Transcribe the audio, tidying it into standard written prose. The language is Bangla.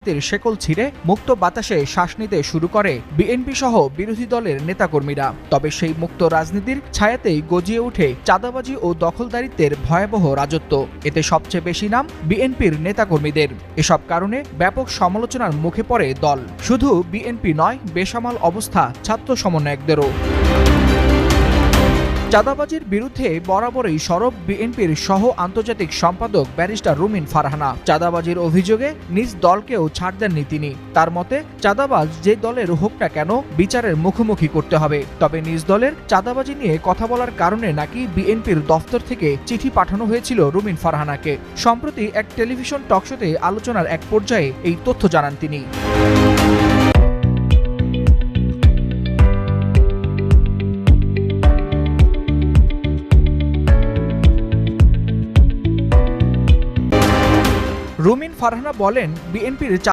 রাজনীতির শেকল ছিঁড়ে মুক্ত বাতাসে শ্বাস নিতে শুরু করে বিএনপি সহ বিরোধী দলের নেতাকর্মীরা। তবে সেই মুক্ত রাজনীতির ছায়াতেই গজিয়ে ওঠে চাঁদাবাজি ও দখলদারিত্বের ভয়াবহ রাজত্ব। এতে সবচেয়ে বেশি নাম বিএনপির নেতাকর্মীদের। এসব কারণে ব্যাপক সমালোচনার মুখে পড়ে দল। শুধু বিএনপি নয়, বেসামাল অবস্থা ছাত্র সমন্বয়কদেরও। চাঁদাবাজির বিরুদ্ধে বরাবরই সরব বিএনপির সহ আন্তর্জাতিক সম্পাদক ব্যারিস্টার রুমিন ফারহানা। চাঁদাবাজির অভিযোগে নিজ দলকেও ছাড় দেননি তিনি। তার মতে, চাঁদাবাজ যে দলের হোক না কেন বিচারের মুখোমুখি করতে হবে। তবে নিজ দলের চাঁদাবাজি নিয়ে কথা বলার কারণে নাকি বিএনপির দফতর থেকে চিঠি পাঠানো হয়েছিল রুমিন ফারহানাকে। সম্প্রতি এক টেলিভিশন টকশোতে আলোচনার এক পর্যায়ে এই তথ্য জানান তিনি। রুমিন ফারহানা বলেন, বিএনপির